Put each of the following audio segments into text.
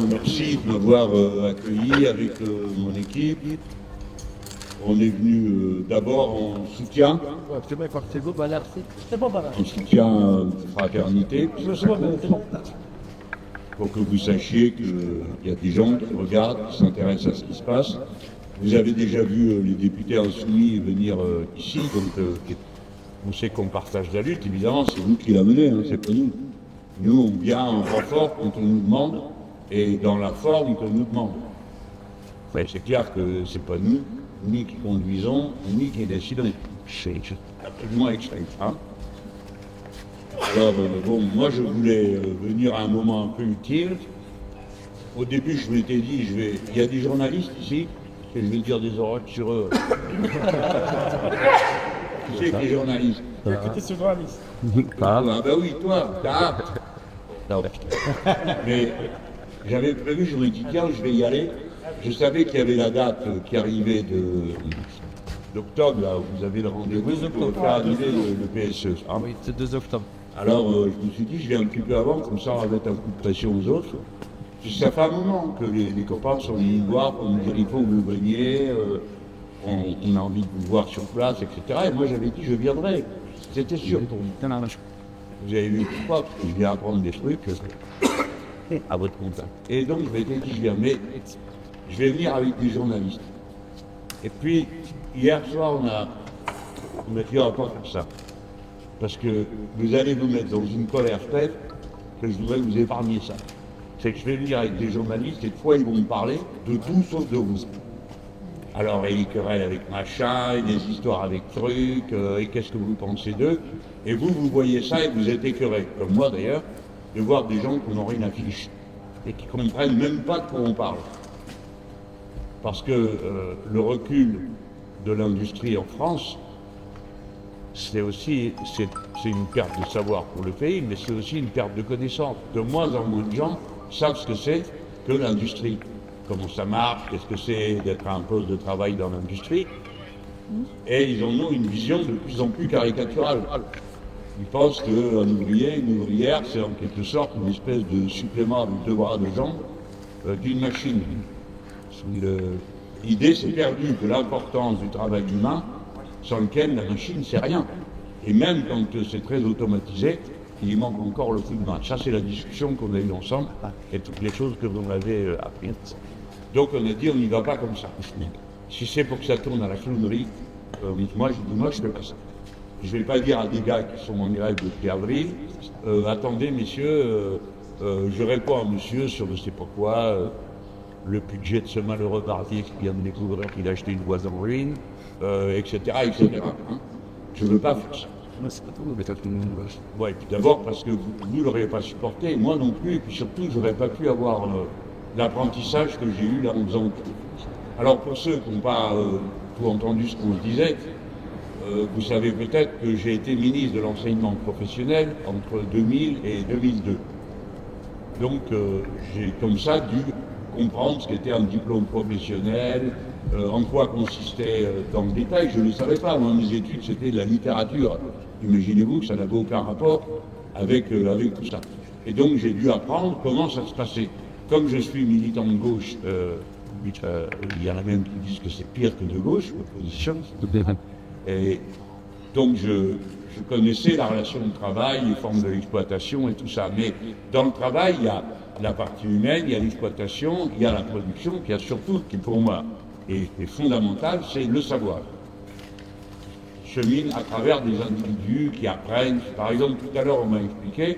Merci de m'avoir accueilli avec mon équipe. On est venu d'abord en soutien, en soutien de fraternité, pour que vous sachiez qu'il y a des gens qui regardent, qui s'intéressent à ce qui se passe. Vous avez déjà vu les députés insoumis venir ici, donc on sait qu'on partage la lutte, évidemment, c'est vous qui la menez, hein, c'est pas nous. Nous, on vient en renfort quand on nous demande, et dans la forme qu'on nous demande. Mais c'est clair que c'est pas nous, ni qui conduisons, ni qui décidons. C'est absolument extrême. Hein. Alors, bon, moi je voulais venir à un moment un peu utile. Au début, je m'étais dit, il y a des journalistes ici, et je vais dire des orages sur eux. Tu sais que les journalistes. Écoutez ce journaliste. Ah bah oui, toi, t'as hâte. Mais j'avais prévu, je me dis, tiens, je vais y aller. Je savais qu'il y avait la date qui arrivait d'octobre, là, où vous avez le rendez-vous pour faire annuler le PSE. Ah oui, c'est 2 octobre. Alors, je me suis dit, je viens un petit peu avant, comme ça, on va mettre un coup de pression aux autres. Puis ça fait un moment que les copains sont venus me voir pour me dire, il faut que vous veniez, on a envie de vous voir sur place, etc. Et moi, j'avais dit, je viendrai. C'était sûr pour vous. Vous avez vu pourquoi, parce que je viens apprendre des trucs à votre contact. Et donc, je m'étais dit, je viens, mais je vais venir avec des journalistes. Et puis, hier soir, on m'a dit, on va pas faire ça. Parce que vous allez vous mettre dans une colère telle que je voudrais vous épargner ça. C'est que je vais venir avec des journalistes et de fois, ils vont me parler de tout sauf de vous. Alors, et les querelles avec machin, et des histoires avec trucs, et qu'est-ce que vous pensez d'eux? Et vous voyez ça et vous êtes écœurés, comme moi d'ailleurs, de voir des gens qui n'ont rien affiché et qui ne comprennent même pas de quoi on parle. Parce que le recul de l'industrie en France, c'est une perte de savoir pour le pays, mais c'est aussi une perte de connaissance. De moins en moins de gens savent ce que c'est que l'industrie. Comment ça marche, qu'est-ce que c'est d'être à un poste de travail dans l'industrie. Et ils en ont une vision de plus en plus caricaturale. Ils pensent qu'un ouvrier, une ouvrière, c'est en quelque sorte une espèce de supplément avec 2 bras, 2 jambes d'une machine. L'idée s'est perdue de l'importance du travail humain, sans lequel la machine, c'est rien. Et même quand c'est très automatisé, il manque encore le coup de main. Ça, c'est la discussion qu'on a eue ensemble et toutes les choses que vous m'avez apprises. Donc, on a dit, on n'y va pas comme ça. Si c'est pour que ça tourne à la clownerie, moi, je ne fais pas ça. Je ne vais pas dire à des gars qui sont en grève depuis avril, attendez, messieurs, je réponds à monsieur sur je ne sais pas quoi, le budget de ce malheureux parti qui vient de découvrir qu'il a acheté une voie en ruine, etc., etc. Hein. Je ne veux pas faire ça. Ouais, puis d'abord parce que vous ne l'auriez pas supporté, moi non plus, et puis surtout, je n'aurais pas pu avoir l'apprentissage que j'ai eu là en faisant tout. Alors pour ceux qui n'ont pas tout entendu ce qu'on se disait, vous savez peut-être que j'ai été ministre de l'enseignement professionnel entre 2000 et 2002. Donc j'ai comme ça dû comprendre ce qu'était un diplôme professionnel, en quoi consistait dans le détail. Je ne le savais pas. Moi, mes études, c'était de la littérature. Imaginez-vous que ça n'avait aucun rapport avec tout ça. Et donc j'ai dû apprendre comment ça se passait. Comme je suis militant de gauche, il y en a même qui disent que c'est pire que de gauche, l'opposition. Et donc je connaissais la relation de travail, les formes de l'exploitation et tout ça. Mais dans le travail, il y a la partie humaine, il y a l'exploitation, il y a la production, puis il y a surtout, qui pour moi est fondamental, c'est le savoir. Chemine à travers des individus qui apprennent. Par exemple, tout à l'heure, on m'a expliqué,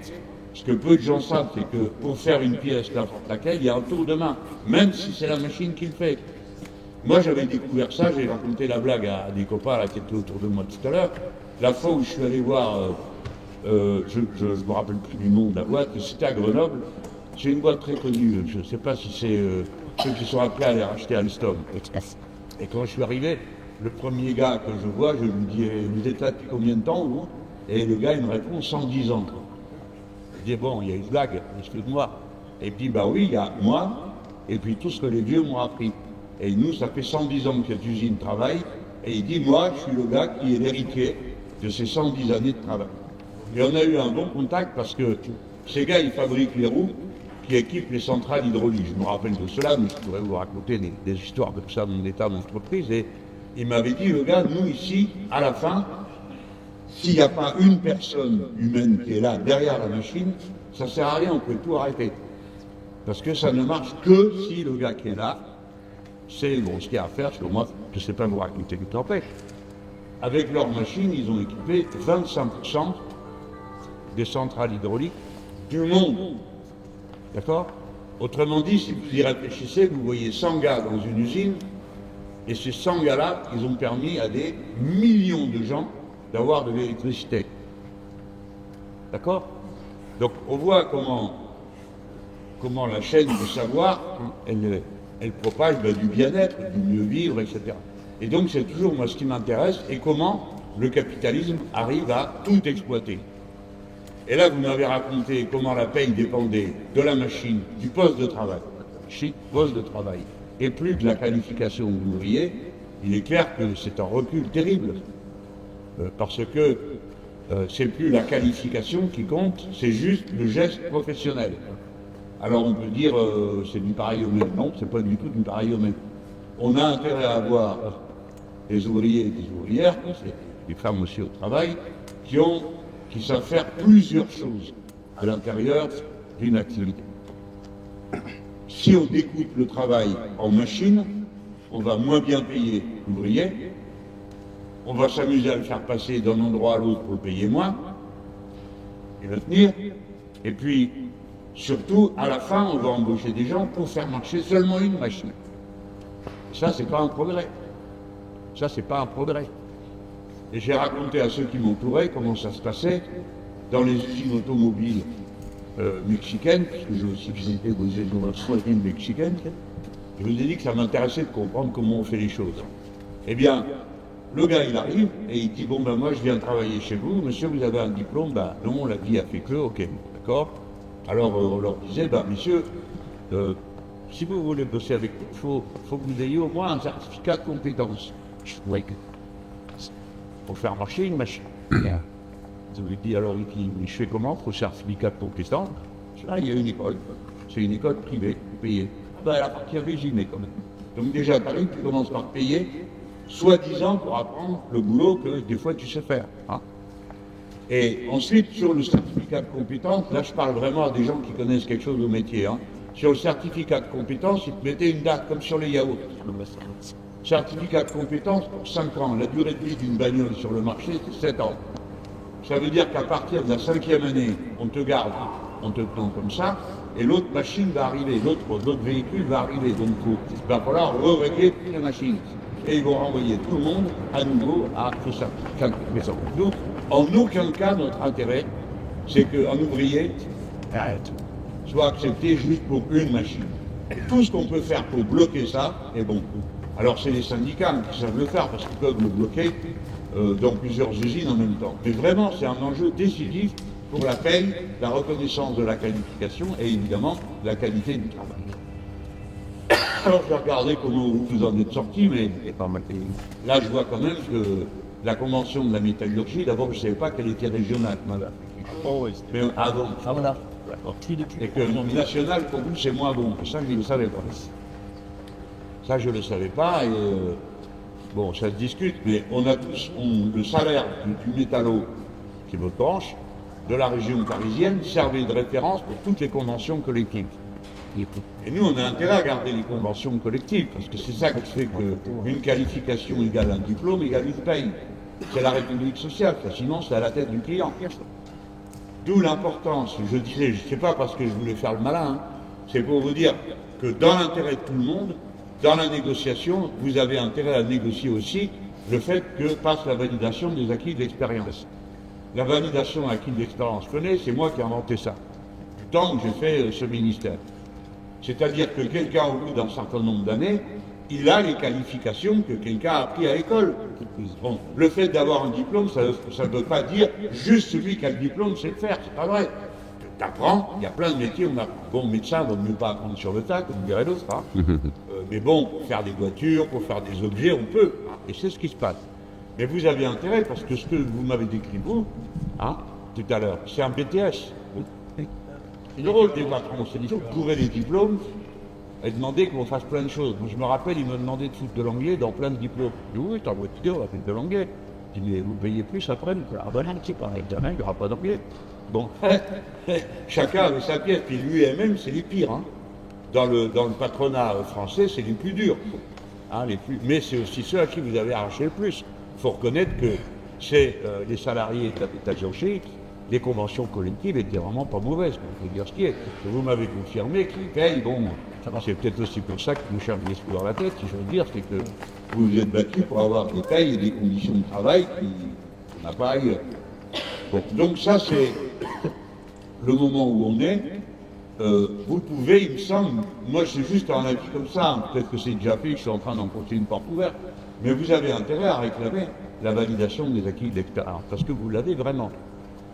ce que peu de gens savent, c'est que pour faire une pièce, n'importe laquelle, il y a un tour de main, même si c'est la machine qui le fait. Moi, j'avais découvert ça, j'ai raconté la blague à des copains là, qui étaient autour de moi tout à l'heure. La fois où je suis allé voir, je ne me rappelle plus du nom de la boîte, c'était à Grenoble. C'est une boîte très connue, je ne sais pas si c'est ceux qui sont appelés à les racheter à Alstom. Et quand je suis arrivé, le premier gars que je vois, je lui dis, vous êtes là depuis combien de temps, vous? Et le gars, il me répond, 110 ans. Je dis, bon, il y a une blague, excuse-moi. Et puis, bah oui, il y a moi, et puis tout ce que les vieux m'ont appris. Et nous, ça fait 110 ans que cette usine travaille, et il dit, moi, je suis le gars qui est l'héritier de ces 110 années de travail. Et on a eu un bon contact parce que ces gars, ils fabriquent les roues qui équipe les centrales hydrauliques. Je me rappelle de cela, mais je pourrais vous raconter des histoires comme ça de mon état d'entreprise. Et il m'avait dit, le gars, nous ici, à la fin, s'il n'y a pas une personne humaine qui est là, derrière la machine, ça ne sert à rien, on peut tout arrêter. Parce que ça ne marche que si le gars qui est là sait bon, ce qu'il y a à faire, parce que moi, je ne sais pas vous raconter une tempête. Avec leur machine, ils ont équipé 25% des centrales hydrauliques du monde. D'accord? Autrement dit, si vous y réfléchissez, vous voyez 100 gars dans une usine, et ces 100 gars-là, ils ont permis à des millions de gens d'avoir de l'électricité. D'accord? Donc on voit comment la chaîne du savoir, elle propage du bien-être, du mieux vivre, etc. Et donc c'est toujours moi ce qui m'intéresse, et comment le capitalisme arrive à tout exploiter. Et là, vous m'avez raconté comment la paye dépendait de la machine, du poste de travail, et plus de la qualification de l'ouvrier. Il est clair que c'est un recul terrible, parce que c'est plus la qualification qui compte, c'est juste le geste professionnel. Alors on peut dire c'est du pareil au même. Non, c'est pas du tout du pareil au même. On a intérêt à avoir des ouvriers et des ouvrières, des femmes aussi au travail, qui savent faire plusieurs choses à l'intérieur d'une activité. Si on découpe le travail en machine, on va moins bien payer l'ouvrier, on va s'amuser à le faire passer d'un endroit à l'autre pour le payer moins, et le tenir, et puis surtout, à la fin, on va embaucher des gens pour faire marcher seulement une machine. Ça, c'est pas un progrès. Ça, c'est pas un progrès. Et j'ai raconté à ceux qui m'entouraient comment ça se passait dans les usines automobiles mexicaines, puisque j'ai aussi visité des usines mexicaines. Je vous ai dit que ça m'intéressait de comprendre comment on fait les choses. Eh bien, le gars, il arrive et il dit, bon, ben moi, je viens travailler chez vous. Monsieur, vous avez un diplôme? Ben non, la vie a fait que, ok, d'accord. Alors, on leur disait, ben messieurs, si vous voulez bosser avec nous, il faut que vous ayez au moins un certificat de compétence. Pour faire marcher une machine. Je lui dis, alors, je fais comment pour le certificat de compétence? Là, il y a une école. C'est une école privée, payée. Ben, la partie régimée, quand même. Donc, déjà, tu commences par payer, soi-disant pour apprendre le boulot que des fois tu sais faire. Hein. Et ensuite, sur le certificat de compétence, là, je parle vraiment à des gens qui connaissent quelque chose au métier. Hein. Sur le certificat de compétence, ils te mettaient une date, comme sur les yaourts. Certificat de compétence pour 5 ans. La durée de vie d'une bagnole sur le marché, c'est 7 ans. Ça veut dire qu'à partir de la 5e année, on te garde, on te prend comme ça, et l'autre machine va arriver, l'autre véhicule va arriver. Donc il va falloir re-régler toutes les machines. Et ils vont renvoyer tout le monde à nouveau à ce certificat de compétence. Donc, en aucun cas, notre intérêt, c'est qu'un ouvrier soit accepté juste pour une machine. Et tout ce qu'on peut faire pour bloquer ça est bon. Alors c'est les syndicats qui savent le faire parce qu'ils peuvent le bloquer dans plusieurs usines en même temps. Mais vraiment, c'est un enjeu décisif pour la paye, la reconnaissance de la qualification et évidemment la qualité du travail. Alors je vais regarder comment vous en êtes sortis, mais là je vois quand même que la convention de la métallurgie, d'abord je ne savais pas qu'elle était régionale. Mais avant. Et que le national pour vous c'est moins bon. Ça je ne le savais pas. Ça je ne le savais pas et bon ça se discute, mais on a tous le salaire du métallo, qui est votre branche, de la région parisienne, servait de référence pour toutes les conventions collectives. Et nous, on a intérêt à garder les conventions collectives, parce que c'est ça qui fait qu'une qualification égale un diplôme égale une paye. C'est la République sociale, sinon c'est à la tête du client. D'où l'importance, je disais, je ne sais pas parce que je voulais faire le malin, hein, c'est pour vous dire que dans l'intérêt de tout le monde, dans la négociation, vous avez intérêt à négocier aussi le fait que passe la validation des acquis de l'expérience. La validation acquis de l'expérience, je connais, c'est moi qui ai inventé ça, du temps où j'ai fait ce ministère. C'est-à-dire que quelqu'un, au bout d'un certain nombre d'années, il a les qualifications que quelqu'un a appris à l'école. Bon, le fait d'avoir un diplôme, ça ne veut pas dire juste celui qui a le diplôme sait le faire, c'est pas vrai. Tu apprends, il y a plein de métiers, on apprend. Bon, médecin, il ne vaut mieux pas apprendre sur le tas, comme dirait l'autre. Hein. Mais bon, pour faire des voitures, pour faire des objets, on peut. Hein, et c'est ce qui se passe. Mais vous avez intérêt, parce que ce que vous m'avez décrit, vous, hein, tout à l'heure, c'est un BTS. C'est drôle, des patrons, c'est des gens qui couraient les diplômes et demandaient qu'on fasse plein de choses. Moi, je me rappelle, ils me demandaient de foutre de l'anglais dans plein de diplômes. Je dis, oui, t'as envie de dire, on va faire de l'anglais. Je dis, mais vous payez plus après? Ah ben non, c'est pareil, demain, il n'y aura pas d'anglais. Bon, chacun avait sa pièce, puis lui-même, c'est les pires. Hein. Dans le patronat français, c'est les plus durs. Hein, mais c'est aussi ceux à qui vous avez arraché le plus. Il faut reconnaître que c'est les salariés états-généraux, les conventions collectives étaient vraiment pas mauvaises, on peut dire ce qui est. Vous m'avez confirmé qu'ils payent, bon, c'est peut-être aussi pour ça que nous cherchons l'esprit dans la tête, si je veux dire, c'est que vous vous êtes battus pour avoir des payes et des conditions de travail qu'on n'a pas ailleurs. Bon, donc ça, c'est le moment où on est. Vous pouvez, il me semble, moi c'est juste un avis comme ça, hein, peut-être que c'est déjà fait, je suis en train d'enfoncer une porte ouverte, mais vous avez intérêt à réclamer la validation des acquis de l'expérience, parce que vous l'avez vraiment.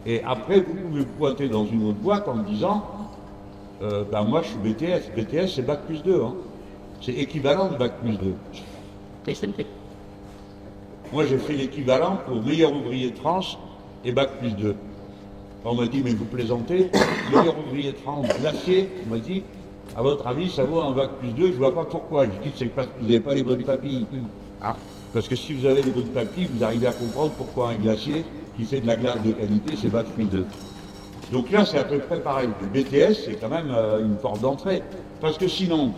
Et après, vous pouvez vous pointer dans une autre boîte en disant ben moi je suis BTS. BTS c'est Bac plus 2. Hein. C'est équivalent de Bac plus 2. Moi j'ai fait l'équivalent pour meilleur ouvrier de France et Bac plus 2. On m'a dit mais vous plaisantez, meilleur ouvrier de France, glacier, on m'a dit, à votre avis ça vaut un Bac plus 2, je vois pas pourquoi. Je dis c'est parce que vous n'avez pas les bonnes papilles. Ah, parce que si vous avez les bonnes papilles, vous arrivez à comprendre pourquoi un glacier qui fait de la glace de qualité, c'est Bac plus 2. Donc là, c'est à peu près pareil. Le BTS, c'est quand même une porte d'entrée. Parce que sinon,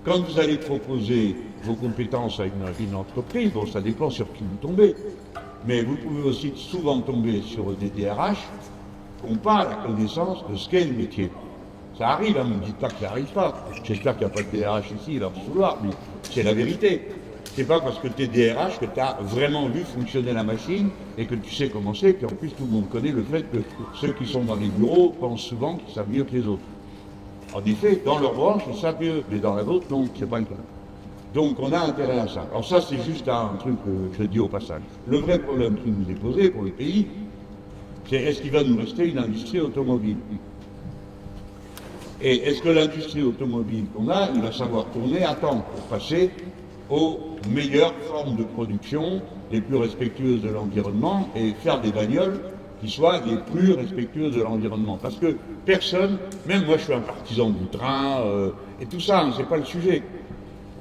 quand vous allez proposer vos compétences à une entreprise, bon, ça dépend sur qui vous tombez, mais vous pouvez aussi souvent tomber sur des DRH qui n'ont pas la connaissance de ce qu'est le métier. Ça arrive, hein, ne me dites pas que ça n'arrive pas. J'espère qu'il n'y a pas de DRH ici, leur vouloir, mais c'est la vérité. C'est pas parce que tu es DRH que tu as vraiment vu fonctionner la machine et que tu sais comment c'est, qu'en plus tout le monde connaît le fait que ceux qui sont dans les bureaux pensent souvent qu'ils savent mieux que les autres. En effet, dans leur branche, ils savent mieux, mais dans la vôtre, non, c'est pas le cas. Donc on a intérêt à ça. Alors ça, c'est juste un truc que je dis au passage. Le vrai problème qui nous est posé pour le pays, c'est est-ce qu'il va nous rester une industrie automobile? Et est-ce que l'industrie automobile qu'on a, il va savoir tourner à temps pour passer aux meilleures formes de production, les plus respectueuses de l'environnement, et faire des bagnoles qui soient les plus respectueuses de l'environnement. Parce que personne, même moi je suis un partisan du train, et tout ça, hein, c'est pas le sujet.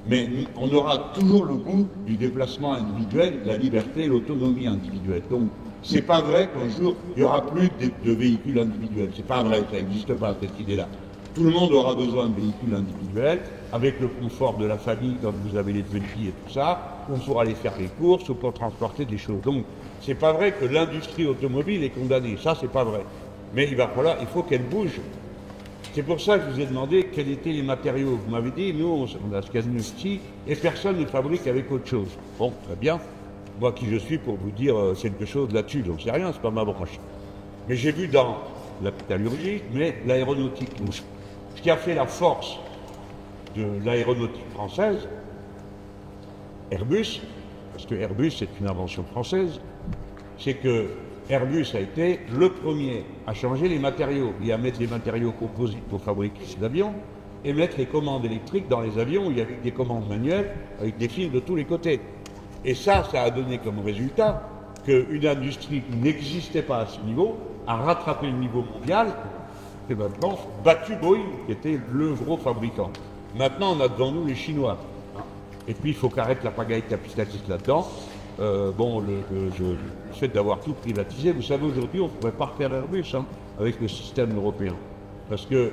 Mais on aura toujours le goût du déplacement individuel, de la liberté et l'autonomie individuelle. Donc, c'est pas vrai qu'un jour, il n'y aura plus de véhicules individuels. C'est pas vrai, ça n'existe pas, cette idée-là. Tout le monde aura besoin de véhicules individuels, avec le confort de la famille quand vous avez les petits et tout ça, on pourra aller faire les courses ou pour transporter des choses. Donc, c'est pas vrai que l'industrie automobile est condamnée. Ça, c'est pas vrai. Mais il faut qu'elle bouge. C'est pour ça que je vous ai demandé quels étaient les matériaux. Vous m'avez dit, nous, on a ce casino-ci et personne ne fabrique avec autre chose. Bon, très bien. Moi qui je suis pour vous dire quelque chose là-dessus, donc c'est rien, c'est pas ma branche. Mais j'ai vu dans la métallurgie, mais l'aéronautique. Ce qui a fait la force de l'aéronautique française, Airbus, parce que Airbus est une invention française, c'est que Airbus a été le premier à changer les matériaux et à mettre les matériaux composites pour fabriquer ces avions et mettre les commandes électriques dans les avions où il y avait des commandes manuelles avec des fils de tous les côtés. Et ça a donné comme résultat qu'une industrie qui n'existait pas à ce niveau a rattrapé le niveau mondial et maintenant battu Boeing, qui était le gros fabricant. Maintenant, on a devant nous les Chinois. Et puis, il faut qu'arrête la pagaille capitaliste là-dedans. Le fait d'avoir tout privatisé, vous savez, aujourd'hui, on ne pourrait pas refaire Airbus avec le système européen. Parce que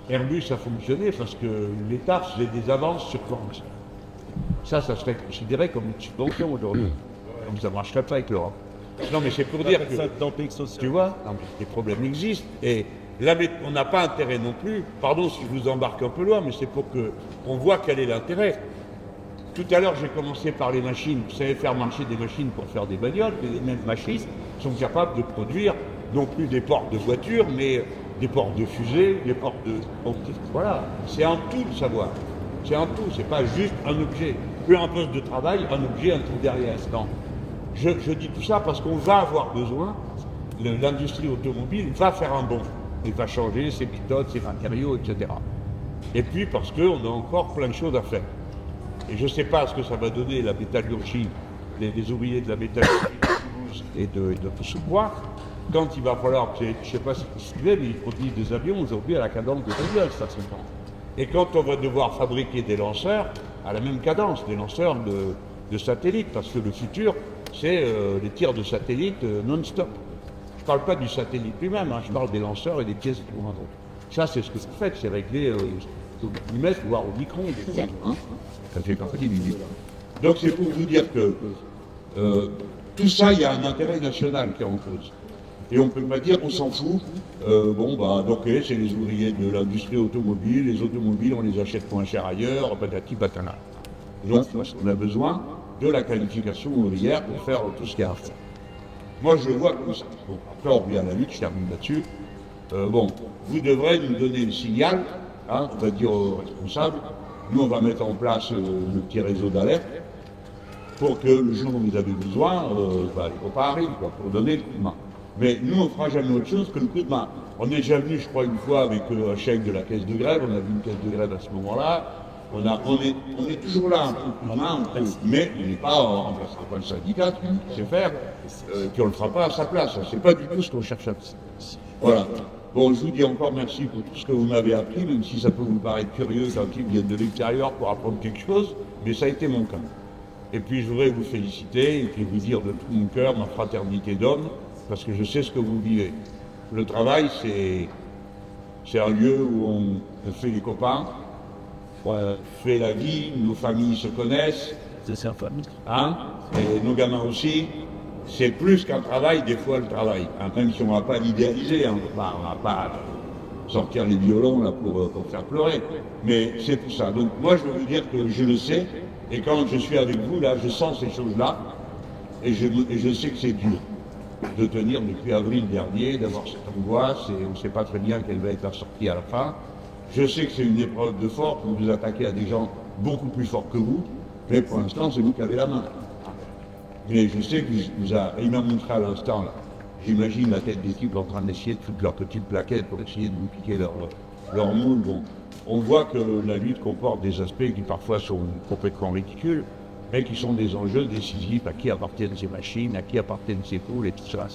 Airbus a fonctionné parce que l'État faisait des avances sur commande. Ça serait considéré comme une subvention aujourd'hui. Donc ça ne marcherait pas avec l'Europe. Non, mais c'est pour dire que, tu vois, les problèmes existent. Et là, on n'a pas intérêt non plus, pardon si je vous embarque un peu loin, mais c'est pour qu'on voit quel est l'intérêt. Tout à l'heure, j'ai commencé par les machines. Vous savez faire marcher des machines pour faire des bagnoles, mais les mêmes machines sont capables de produire non plus des portes de voitures, mais des portes de fusées, des portes de... Voilà, c'est un tout le savoir. C'est un tout, c'est pas juste un objet. Plus un poste de travail, un objet, un truc derrière. Non. Je dis tout ça parce qu'on va avoir besoin, l'industrie automobile va faire un bond. Il va changer ses méthodes, ses matériaux, etc. Et puis parce qu'on a encore plein de choses à faire. Et je ne sais pas ce que ça va donner la métallurgie, les ouvriers de la métallurgie de Toulouse et de Soubois, quand il va falloir, je ne sais pas si vous suivez, mais ils produisent des avions aujourd'hui à la cadence de Vauliol, ça c'est bon. Et quand on va devoir fabriquer des lanceurs à la même cadence, des lanceurs de satellites, parce que le futur, c'est les tirs de satellites non-stop. Je ne parle pas du satellite lui-même, hein, je parle des lanceurs et des pièces qui vont avec. Ça, c'est ce que vous faites, c'est réglé au millimètre, voire au micron. Hein, ça fait partie du livre. Donc c'est pour vous dire que tout ça, il y a un intérêt national qui est en cause. Et on ne peut pas dire on s'en fout. Donc c'est les ouvriers de l'industrie automobile, les automobiles, on les achète moins cher ailleurs, patati patana. Donc on a besoin de la qualification ouvrière pour faire tout ce qu'il y a à faire. Moi je le vois comme ça. Bon, après on revient à la lutte, je termine là-dessus. Vous devrez nous donner le signal, hein, on va dire aux responsables. Nous on va mettre en place le petit réseau d'alerte pour que le jour où vous avez besoin, les copains arrivent, pour donner le coup de main. Mais nous, on ne fera jamais autre chose que le coup de main. On est déjà venu, je crois, une fois avec un chèque de la caisse de grève, on a vu une caisse de grève à ce moment-là. On est toujours là, un peu de coup de main, mais on n'est pas en remplaçant pas le syndicat, c'est faire, puis on ne le fera pas à sa place. C'est pas du tout ce qu'on cherche à faire. Voilà. Bon, je vous dis encore merci pour tout ce que vous m'avez appris, même si ça peut vous paraître curieux quand ils viennent de l'extérieur pour apprendre quelque chose, mais ça a été mon cas. Et puis je voudrais vous féliciter et puis vous dire de tout mon cœur ma fraternité d'hommes, parce que je sais ce que vous vivez. Le travail, c'est un lieu où on fait des copains, on fait la vie, nos familles se connaissent. C'est un famille. Hein, et nos gamins aussi. C'est plus qu'un travail, des fois, le travail. Hein, même si on ne va pas l'idéaliser, hein, on va pas sortir les violons là, pour faire pleurer. Mais c'est tout ça. Donc moi, je veux vous dire que je le sais. Et quand je suis avec vous, là, je sens ces choses-là. Et je sais que c'est dur de tenir depuis avril dernier, d'avoir cette angoisse. Et on ne sait pas très bien quelle va être la sortie à la fin. Je sais que c'est une épreuve de force. Vous vous attaquez à des gens beaucoup plus forts que vous. Mais pour l'instant, c'est vous qui avez la main. Mais je sais que il m'a montré à l'instant, là, j'imagine la tête des types en train d'essayer de foutre leurs petites plaquettes pour essayer de vous piquer leur moule. Bon, on voit que la lutte comporte des aspects qui parfois sont complètement ridicules, mais qui sont des enjeux décisifs, à qui appartiennent ces machines, à qui appartiennent ces poules et tout ça.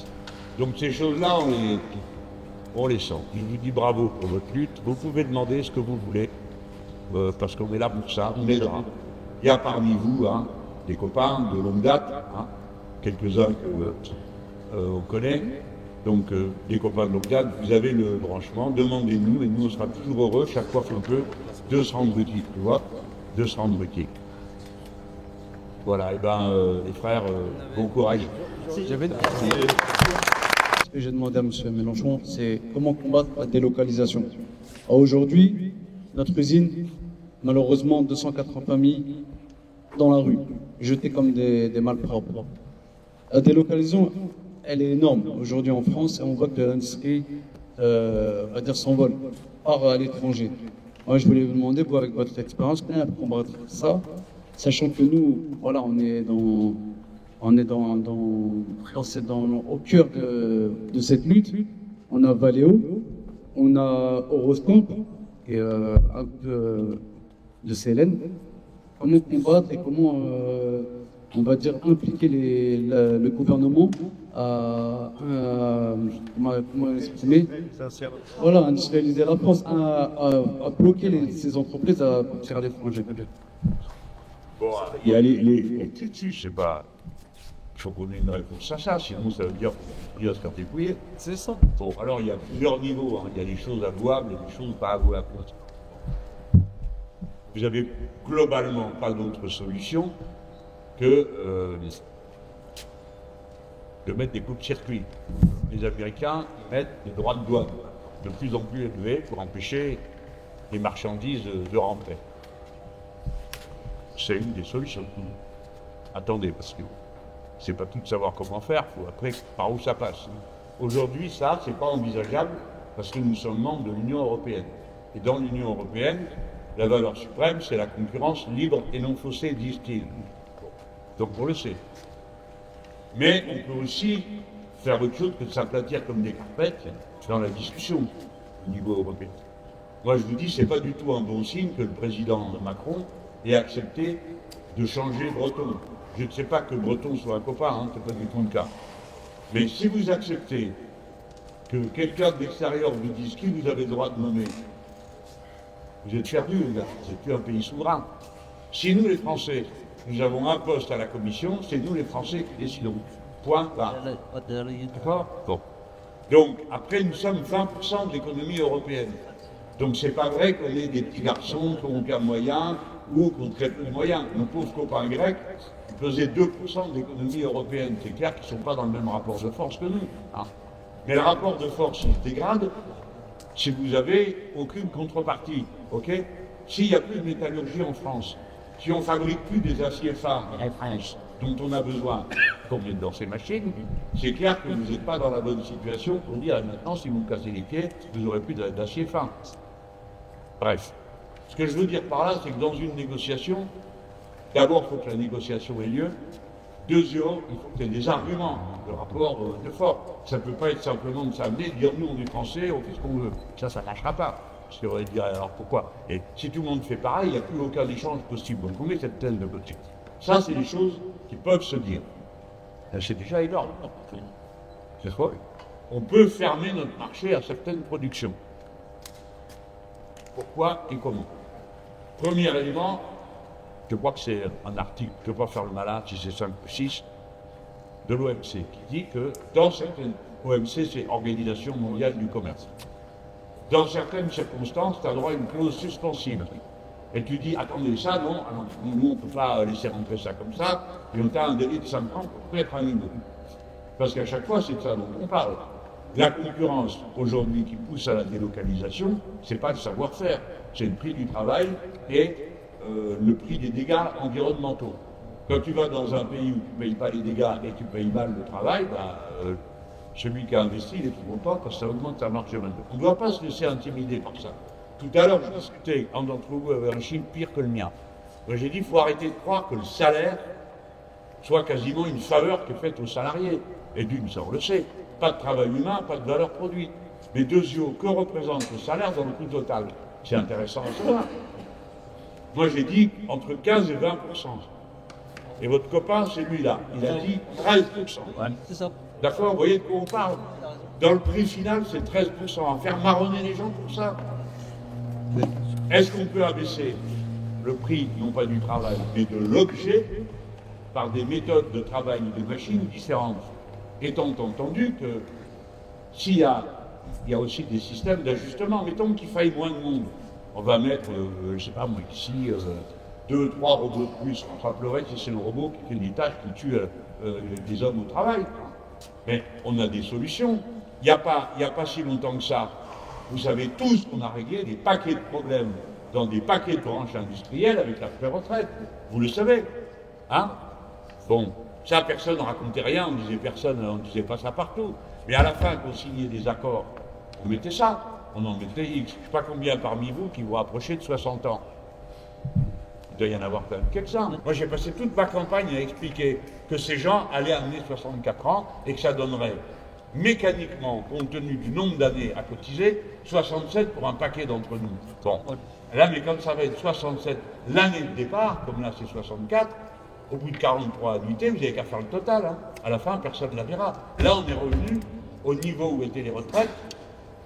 Donc ces choses-là, on les sent. Je vous dis bravo pour votre lutte. Vous pouvez demander ce que vous voulez, parce qu'on est là pour ça, on est là. Il y a parmi vous, hein, des copains de longue date, hein, quelques-uns qu'on connaît, donc des copains de longue date, vous avez le branchement, demandez-nous et nous on sera toujours heureux chaque fois qu'on peut de se rendre utile, tu vois, de se rendre utile. Voilà, et les frères, bon courage. Ce que j'ai demandé à M. Mélenchon, c'est comment combattre la délocalisation. Aujourd'hui, notre usine, malheureusement, 280 familles dans la rue, jetés comme des malpropres. La délocalisation, elle est énorme aujourd'hui en France et on voit que l'industrie s'envole, part à l'étranger. Moi, je voulais vous demander, vous, avec votre expérience, comment on peut combattre ça, sachant que nous, voilà, on est au cœur de cette lutte. On a Valeo, on a Eurostamp et un peu de CLN. Comment combattre et comment, on va dire, impliquer le gouvernement à comment exprimer, voilà, industrialiser la France, à bloquer ces entreprises à partir à l'étranger. Bon, il y a les je sais pas, il faut qu'on ait une réponse à ça, sinon ça veut dire qu'il va se faire dépouiller. C'est ça. Bon, alors il y a plusieurs niveaux, hein. Il y a des choses avouables et des choses pas avouables. Vous avez globalement pas d'autre solution que de mettre des coups-de-circuit. Les Américains mettent des droits de douane de plus en plus élevés pour empêcher les marchandises de rentrer. C'est une des solutions. Attendez, parce que c'est pas tout de savoir comment faire, il faut après par où ça passe. Aujourd'hui, ça, c'est pas envisageable parce que nous sommes membres de l'Union européenne. Et dans l'Union européenne, la valeur suprême, c'est la concurrence libre et non faussée, disent-ils. Donc on le sait. Mais on peut aussi faire autre chose que de s'aplatir comme des carpettes dans la discussion au niveau européen. Moi je vous dis, c'est pas du tout un bon signe que le président Macron ait accepté de changer Breton. Je ne sais pas que Breton soit un copain, hein, c'est pas du tout le cas. Mais si vous acceptez que quelqu'un de l'extérieur vous dise qui vous avez le droit de nommer, vous êtes perdus, les gars. Vous n'êtes plus un pays souverain. Si nous, les Français, nous avons un poste à la Commission, c'est nous, les Français, qui décidons. Point. Barre. D'accord ? Bon. Donc, après, nous sommes 20% de l'économie européenne. Donc, c'est pas vrai qu'on est des petits garçons qui ont aucun moyen ou qui ont très peu de moyens. Nos pauvres copains grecs, ils faisaient 2% de l'économie européenne. C'est clair qu'ils ne sont pas dans le même rapport de force que nous. Hein. Mais le rapport de force, il se dégrade si vous n'avez aucune contrepartie. Ok ? S'il n'y a plus de métallurgie en France, si on ne fabrique plus des aciers phares dont on a besoin, qu'on met dans ces machines, c'est clair que vous n'êtes pas dans la bonne situation pour dire maintenant, si vous me cassez les pieds, vous n'aurez plus d'acier fin. Bref. Ce que je veux dire par là, c'est que dans une négociation, d'abord, il faut que la négociation ait lieu. Deuxièmement, il faut qu'il y ait des arguments, de rapport de force. Ça ne peut pas être simplement de s'amener, de dire nous, on est français, on fait ce qu'on veut. Ça ne lâchera pas. Parce qu'on va dire alors pourquoi ? Et si tout le monde fait pareil, il n'y a plus aucun échange possible. Donc on met cette thèse de côté. Ça, c'est des choses qui peuvent se dire. C'est déjà énorme. C'est vrai. On peut fermer notre marché à certaines productions. Pourquoi et comment ? Premier élément, je crois que c'est un article, je ne vais pas faire le malin si c'est 5 ou 6, de l'OMC, qui dit que dans certaines... OMC, c'est Organisation mondiale du commerce. Dans certaines circonstances, tu as droit à une clause suspensive. Et tu dis, attendez, ça, non, alors, nous, on ne peut pas laisser rentrer ça comme ça, et on a un délai de 5 ans pour être un niveau. Parce qu'à chaque fois, c'est de ça dont on parle. La concurrence, aujourd'hui, qui pousse à la délocalisation, c'est pas le savoir-faire, c'est le prix du travail et le prix des dégâts environnementaux. Quand tu vas dans un pays où tu ne payes pas les dégâts et tu payes mal le travail, celui qui a investi, il est tout content parce que ça augmente sa marge de main. On ne doit pas se laisser intimider par ça. Tout à l'heure, je discutais, un d'entre vous avait un chiffre pire que le mien. Moi, j'ai dit, il faut arrêter de croire que le salaire soit quasiment une faveur qui est faite aux salariés. Et d'une, ça on le sait. Pas de travail humain, pas de valeur produite. Mais deuxièmement, que représente le salaire dans le coût total ? C'est intéressant à savoir. Moi, j'ai dit entre 15 et 20%. Et votre copain, c'est lui-là. Il a dit 13%. Ouais, c'est ça. D'accord ? Vous voyez de quoi on parle ? Dans le prix final, c'est 13%. À faire marronner les gens pour ça. Est-ce qu'on peut abaisser le prix, non pas du travail, mais de l'objet, par des méthodes de travail ou des machines différentes ? Étant entendu que s'il y a aussi des systèmes d'ajustement, mettons qu'il faille moins de monde, on va mettre, je ne sais pas moi, ici, 2, 3 robots de plus, on rappellerait que c'est le robot qui fait des tâches qui tue des hommes au travail. Mais on a des solutions. Il n'y a pas si longtemps que ça, vous savez tous qu'on a réglé des paquets de problèmes dans des paquets de branches industrielles avec la pré-retraite. Vous le savez. Hein ? Bon. Ça, personne ne racontait rien, on disait pas ça partout. Mais à la fin, qu'on signait des accords, on mettait ça, on en mettait X. Je ne sais pas combien parmi vous qui vous rapprochez de 60 ans. Il doit y en avoir quand même quelques-uns. Moi, j'ai passé toute ma campagne à expliquer que ces gens allaient amener 64 ans et que ça donnerait mécaniquement, compte tenu du nombre d'années à cotiser, 67 pour un paquet d'entre nous. Bon, là, mais comme ça va être 67 l'année de départ, comme là c'est 64, au bout de 43 annuités, vous n'avez qu'à faire le total. Hein. À la fin, personne ne la verra. Là, on est revenu au niveau où étaient les retraites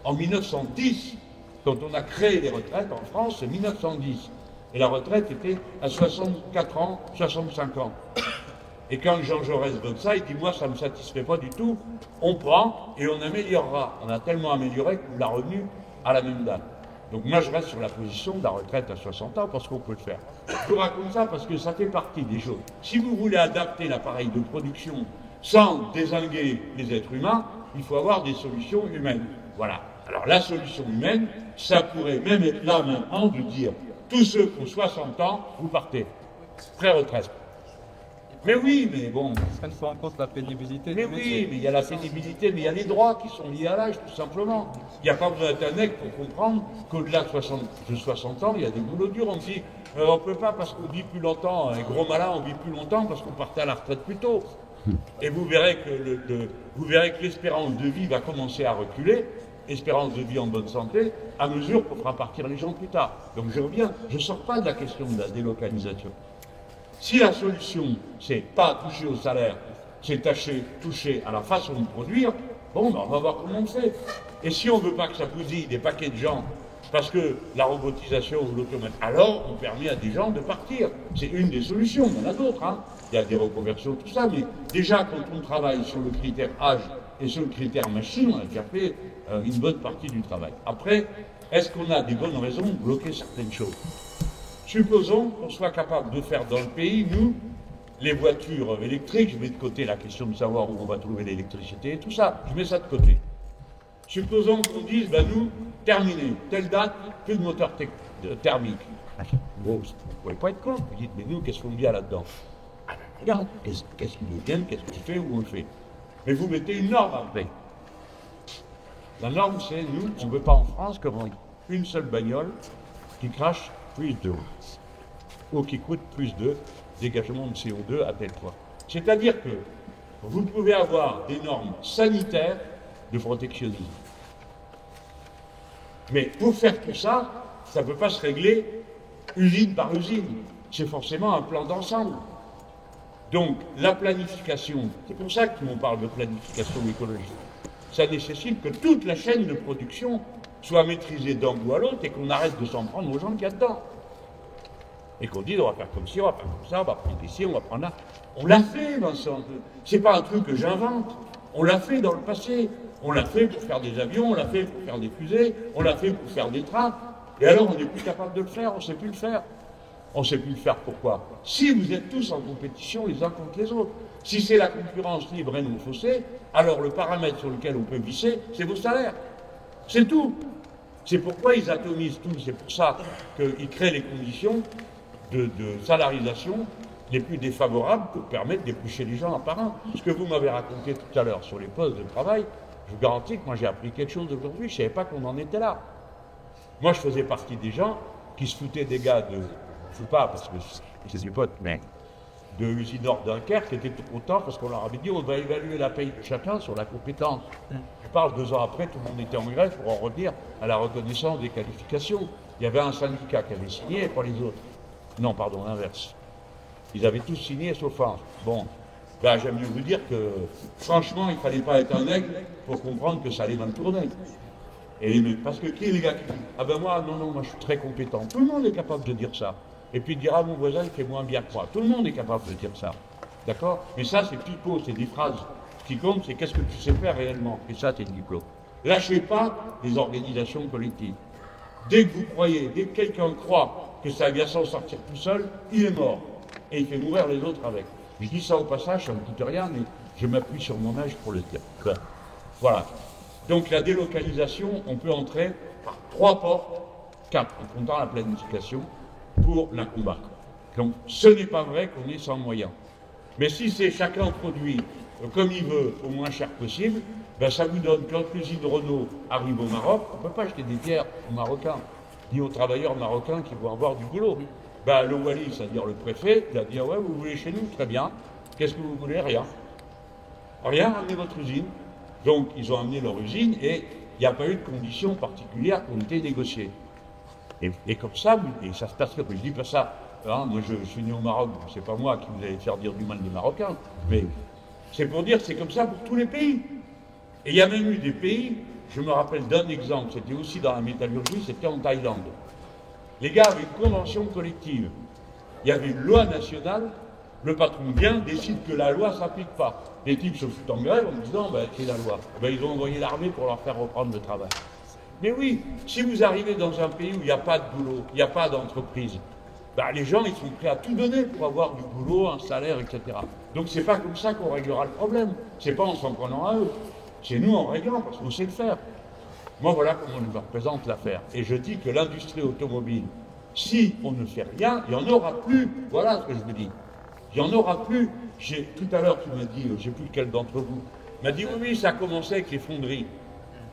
en 1910. Quand on a créé les retraites en France, c'est 1910. Et la retraite était à 64 ans, 65 ans. Et quand Jean Jaurès vote ça, il dit « Moi, ça ne me satisfait pas du tout. On prend et on améliorera. » On a tellement amélioré qu'on l'a revenu à la même date. Donc moi, je reste sur la position de la retraite à 60 ans parce qu'on peut le faire. Je vous raconte ça parce que ça fait partie des choses. Si vous voulez adapter l'appareil de production sans dézinguer les êtres humains, il faut avoir des solutions humaines. Voilà. Alors la solution humaine, ça pourrait même être là maintenant de dire tous ceux qui ont 60 ans, vous partez. Pré-retraite. Mais oui, mais bon. Ça ne prend en compte la pénibilité. Mais oui, mais il y a la pénibilité, mais il y a les droits qui sont liés à l'âge, tout simplement. Il n'y a pas besoin d'être un mec pour comprendre qu'au-delà de 60 ans, il y a des boulots durs. On dit, on ne peut pas parce qu'on vit plus longtemps, un gros malin, on vit plus longtemps parce qu'on partait à la retraite plus tôt. Et vous verrez que l'espérance de vie va commencer à reculer, espérance de vie en bonne santé, à mesure qu'on fera partir les gens plus tard. Donc je reviens, je ne sors pas de la question de la délocalisation. Si la solution, c'est pas toucher au salaire, c'est toucher à la façon de produire, Bon, ben, on va voir comment on fait. Et si on ne veut pas que ça bousille des paquets de gens, parce que la robotisation ou l'automatisation, alors on permet à des gens de partir. C'est une des solutions, il y en a d'autres. Hein. Il y a des reconversions, tout ça, mais déjà quand on travaille sur le critère âge et sur le critère machine, on a déjà fait une bonne partie du travail. Après, est-ce qu'on a des bonnes raisons de bloquer certaines choses? Supposons qu'on soit capable de faire dans le pays, nous, les voitures électriques, je mets de côté la question de savoir où on va trouver l'électricité et tout ça, je mets ça de côté. Supposons qu'on dise, ben nous, terminé, telle date, plus de moteur thermique. Bon, vous ne pouvez pas être con, vous dites, mais nous, qu'est-ce qu'on dit là-dedans? Ah ben regarde, qu'est-ce qu'ils nous viennent, qu'est-ce qu'on fait, où on le fait. Mais vous mettez une norme après. La norme, c'est, nous, on ne veut pas en France comment une seule bagnole qui crache plus de ou qui coûte plus de dégagement de CO2 à tel point. C'est-à-dire que vous pouvez avoir des normes sanitaires de protectionnisme. Mais pour faire tout ça, ça ne peut pas se régler usine par usine. C'est forcément un plan d'ensemble. Donc, la planification, c'est pour ça que l'on parle de planification écologique. Ça nécessite que toute la chaîne de production soit maîtrisée d'un bout à l'autre et qu'on arrête de s'en prendre aux gens qu'il y a dedans. Et qu'on dise, on va faire comme ci, on va faire comme ça, on va prendre ici, on va prendre là. On l'a fait, Vincent. C'est pas un truc que j'invente. On l'a fait dans le passé. On l'a fait pour faire des avions, on l'a fait pour faire des fusées, on l'a fait pour faire des trains. Et alors, on n'est plus capable de le faire, on ne sait plus le faire. On ne sait plus le faire, pourquoi? Si vous êtes tous en compétition les uns contre les autres, si c'est la concurrence libre et non faussée, alors le paramètre sur lequel on peut visser, c'est vos salaires. C'est tout. C'est pourquoi ils atomisent tout. C'est pour ça qu'ils créent les conditions de salarisation les plus défavorables pour permettre d'éplucher les gens un par un. Ce que vous m'avez raconté tout à l'heure sur les postes de travail, je vous garantis que moi j'ai appris quelque chose aujourd'hui, je ne savais pas qu'on en était là. Moi je faisais partie des gens qui se foutaient des gars de, je ne sais pas parce que c'est des potes, mais de Usinor Dunkerque qui étaient tout contents parce qu'on leur avait dit on va évaluer la paye de chacun sur la compétence. Je parle 2 ans après, tout le monde était en grève pour en revenir à la reconnaissance des qualifications. Il y avait un syndicat qui avait signé et pas les autres. Non, pardon, l'inverse. Ils avaient tous signé sauf un. Bon, ben, j'aime mieux vous dire que, franchement, il ne fallait pas être un aigle pour comprendre que ça allait mal tourner. Et parce que qui est les gars qui disent ah ben moi, non, moi je suis très compétent. Tout le monde est capable de dire ça. Et puis de dire ah mon voisin il fait moins bien que moi. Tout le monde est capable de dire ça. D'accord? Mais ça c'est pipeau, c'est des phrases. Ce qui compte, c'est qu'est-ce que tu sais faire réellement. Et ça c'est le diplôme. Lâchez pas les organisations collectives. Dès que vous croyez, dès que quelqu'un croit que ça vient s'en sortir tout seul, il est mort. Et il fait mourir les autres avec. Je dis ça au passage, ça ne me coûte rien, mais je m'appuie sur mon âge pour le dire. Voilà. Donc la délocalisation, on peut entrer par 3 portes, 4, en comptant la planification, pour la combattre. Donc ce n'est pas vrai qu'on est sans moyens. Mais si c'est chacun produit comme il veut, au moins cher possible, ben ça vous donne quand l'usine Renault arrive au Maroc, on ne peut pas acheter des pierres aux Marocains, ni aux travailleurs marocains qui vont avoir du boulot. Ben, le Wali, c'est-à-dire le préfet, il a dit ah ouais, vous voulez chez nous, très bien. Qu'est-ce que vous voulez? Rien. Rien, amenez votre usine. Donc, ils ont amené leur usine et il n'y a pas eu de conditions particulières qui ont été négociées. Et comme ça, et ça se passe comme je dis pas ça. Hein, moi, je suis né au Maroc, c'est pas moi qui vous allez faire dire du mal des Marocains, mais c'est pour dire que c'est comme ça pour tous les pays. Et il y a même eu des pays, je me rappelle d'un exemple, c'était aussi dans la métallurgie, c'était en Thaïlande. Les gars avaient une convention collective. Il y avait une loi nationale, le patron vient, décide que la loi ne s'applique pas. Les types se foutent en grève en disant c'est la loi. Ben, ils ont envoyé l'armée pour leur faire reprendre le travail. Mais oui, si vous arrivez dans un pays où il n'y a pas de boulot, il n'y a pas d'entreprise, ben, les gens ils sont prêts à tout donner pour avoir du boulot, un salaire, etc. Donc c'est pas comme ça qu'on réglera le problème. C'est pas en s'en prenant à eux. C'est nous en réglant parce qu'on sait le faire. Moi, voilà comment je me représente l'affaire. Et je dis que l'industrie automobile, si on ne fait rien, il n'y en aura plus. Voilà ce que je vous dis. Il n'y en aura plus. Tout à l'heure, tu m'as dit, je ne sais plus lequel d'entre vous, m'a dit oui, ça a commencé avec les fonderies.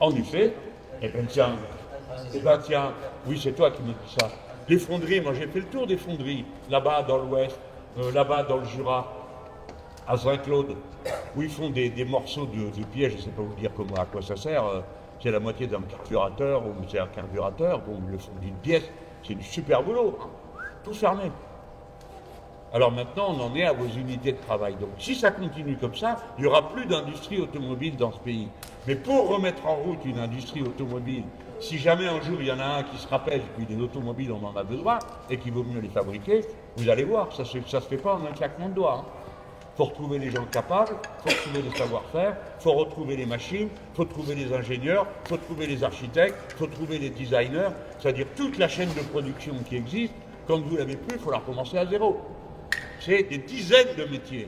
En effet, eh bien tiens, oui, c'est toi qui m'as dit ça. Les fonderies, moi j'ai fait le tour des fonderies, là-bas dans l'Ouest, là-bas dans le Jura, à Saint-Claude, où ils font des morceaux de pièces, je ne sais pas vous dire à quoi ça sert. C'est la moitié d'un carburateur, ou c'est un carburateur, bon, ils le font d'une pièce, c'est du super boulot, tout fermé. Alors maintenant, on en est à vos unités de travail. Donc si ça continue comme ça, il n'y aura plus d'industrie automobile dans ce pays. Mais pour remettre en route une industrie automobile, si jamais un jour il y en a un qui se rappelle que les automobiles on en a besoin et qu'il vaut mieux les fabriquer, vous allez voir, ça se fait pas en un claquement de doigts. Il faut retrouver les gens capables, il faut retrouver les savoir-faire, il faut retrouver les machines, il faut trouver les ingénieurs, il faut trouver les architectes, il faut trouver les designers, c'est-à-dire toute la chaîne de production qui existe. Quand vous l'avez plus, il faut la recommencer à zéro. C'est des dizaines de métiers.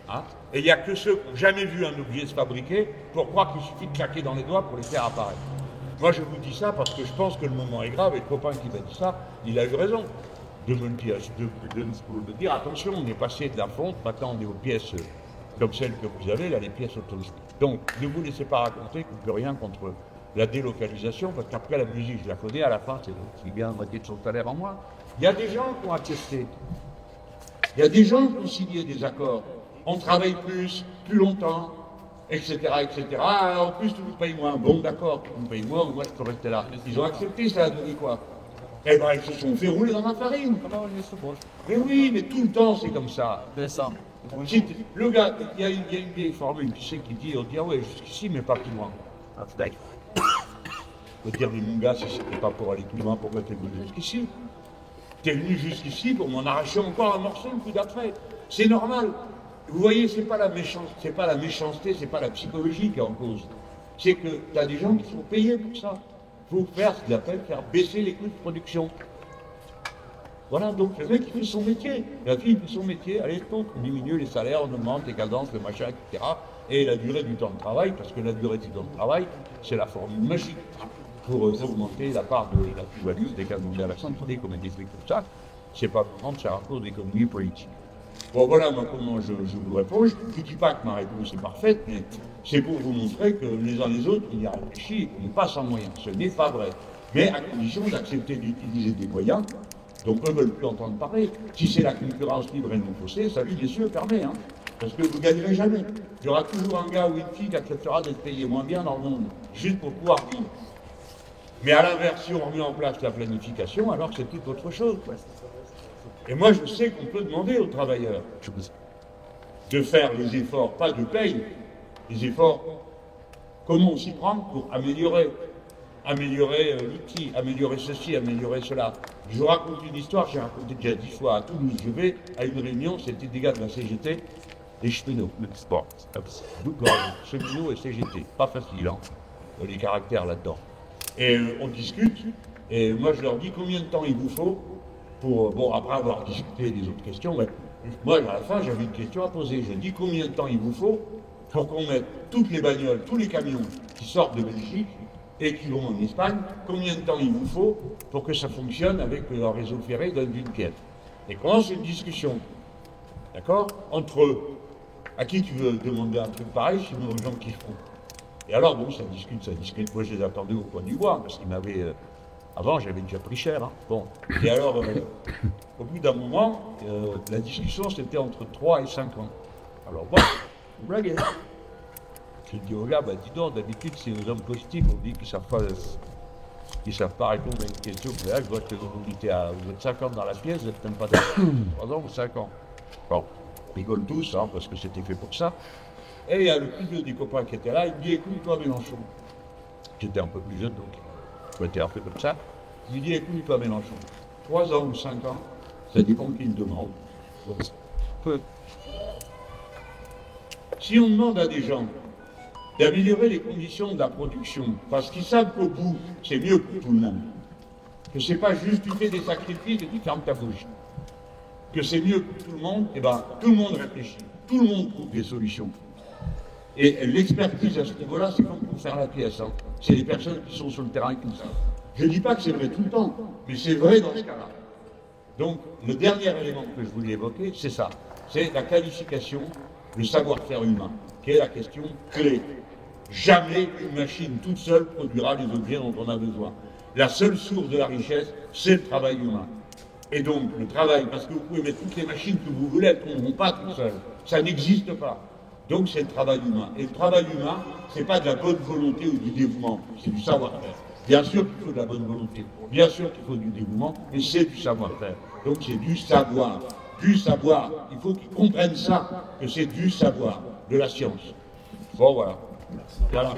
Hein, et il n'y a que ceux qui n'ont jamais vu un objet se fabriquer pour croire qu'il suffit de claquer dans les doigts pour les faire apparaître. Moi, je vous dis ça parce que je pense que le moment est grave et le copain qui m'a dit ça, il a eu raison de me dire, de dire attention, on est passé de la fonte, maintenant on est aux pièces comme celles que vous avez, là, les pièces autonomes. Donc, ne vous laissez pas raconter qu'on ne peut rien contre la délocalisation, parce qu'après la musique, je la connais, à la fin, c'est bien la moitié de son salaire en moins. Il y a des gens qui ont attesté. Il y a des gens qui ont signé des accords. On travaille plus longtemps, etc., etc. Ah, en plus, tu nous payes moins. Bon, d'accord, tu nous payes moins, moi, je peux rester là. Ils ont accepté, ça a donné quoi? Eh ben, ils se sont fait rouler dans la farine. Mais oui, mais tout le temps, c'est comme ça. C'est ça. Le gars, il y a une vieille formule, tu sais, qui dit, on dit, ah ouais, jusqu'ici, mais pas plus loin. Ah, d'accord. On peut dire, mais mon gars, si c'était pas pour aller plus loin, pourquoi t'es venu jusqu'ici? T'es venu jusqu'ici pour m'en arracher encore un morceau le coup d'après. C'est normal. Vous voyez, c'est pas la méchanceté, c'est pas la psychologie qui est en cause. C'est que t'as des gens qui sont payés pour ça. Faut faire ce qu'il appelle faire baisser les coûts de production. Voilà, donc le mec il fait son métier. La fille fait son métier, allez, donc on diminue les salaires, on augmente les cadences, le machin, etc. Et la durée du temps de travail, parce que la durée du temps de travail, c'est la formule magique pour augmenter la part de la plus-value des cas mondiaux à la santé, comme des trucs comme ça. C'est pas vraiment c'est à cause d'économie politique. Bon voilà moi comment je vous réponds. Je ne dis pas que ma réponse est parfaite, mais c'est pour vous montrer que les uns les autres, on y a réfléchi et qu'on n'est pas sans moyens. Ce n'est pas vrai. Mais à condition d'accepter d'utiliser des moyens dont eux ne veulent plus entendre parler. Si c'est la concurrence libre et non faussée, ça lui bien sûr permet, hein, parce que vous ne gagnerez jamais. Il y aura toujours un gars ou une fille qui acceptera d'être payé moins bien dans le monde, juste pour pouvoir vivre. Mais à l'inverse, si on remet en place la planification, alors c'est tout autre chose. Et moi, je sais qu'on peut demander aux travailleurs de faire les efforts, pas de paye, les efforts, comment on s'y prend pour améliorer l'outil, améliorer ceci, améliorer cela. Je vous raconte une histoire, j'ai raconté déjà 10 fois à Toulouse, je vais à une réunion, c'était des gars de la CGT, les cheminots. Bon, cheminots et CGT, pas facile, hein, les caractères là-dedans. Et on discute, et moi je leur dis combien de temps il vous faut pour, bon, après avoir discuté des autres questions, mais moi à la fin j'avais une question à poser. Je dis combien de temps il vous faut pour qu'on mette toutes les bagnoles, tous les camions qui sortent de Belgique et qui vont en Espagne, combien de temps il vous faut pour que ça fonctionne avec un réseau ferré d'une pièce. Et commence une discussion, d'accord, entre eux. À qui tu veux demander un truc pareil, sinon aux gens qui font. Et alors, bon, ça discute. Moi, je les attendais au coin du bois, parce qu'ils m'avaient... avant, j'avais déjà pris cher, hein. Bon. Et alors, au bout d'un moment, la discussion, c'était entre 3 et 5 ans. Alors, bon, vous blaguez. Je dis au gars, bah, dis donc, d'habitude, c'est aux hommes politiques, on dit qu'ils ne savent pas répondre à une question. Mais là, je vois que vous êtes 50 dans la pièce, vous n'êtes même pas d'accord. 3 ans ou 5 ans. Bon, on rigole tous, hein, parce que c'était fait pour ça. Et il y a le plus vieux des copains qui était là, il me dit, écoute-toi Mélenchon. J'étais un peu plus jeune, donc j'étais un peu comme ça. Il me dit, écoute-toi Mélenchon. 3 ans ou 5 ans, ça dépend qui le demande. Donc, si on demande à des gens d'améliorer les conditions de la production, parce qu'ils savent qu'au bout, c'est mieux pour tout le monde, que c'est pas juste tu fais des sacrifices et tu fermes ta bouche, que c'est mieux pour tout le monde, et ben tout le monde réfléchit, tout le monde trouve des solutions. Et l'expertise à ce niveau-là, c'est comme pour faire la pièce. Hein. C'est les personnes qui sont sur le terrain qui le savent. Je ne dis pas que c'est vrai tout le temps, mais c'est vrai dans ce cas-là. Donc, le dernier élément que je voulais évoquer, c'est ça. C'est la qualification, le savoir-faire humain, qui est la question clé. Jamais une machine toute seule produira les objets dont on a besoin. La seule source de la richesse, c'est le travail humain. Et donc, le travail, parce que vous pouvez mettre toutes les machines que vous voulez, elles ne tourneront pas toutes seules. Ça n'existe pas. Donc c'est le travail humain. Et le travail humain, c'est pas de la bonne volonté ou du dévouement, c'est du savoir-faire. Bien sûr qu'il faut de la bonne volonté, bien sûr qu'il faut du dévouement, mais c'est du savoir-faire. Donc c'est du savoir. du savoir. Il faut qu'ils comprennent ça, que c'est du savoir, de la science. Bon, voilà. Voilà.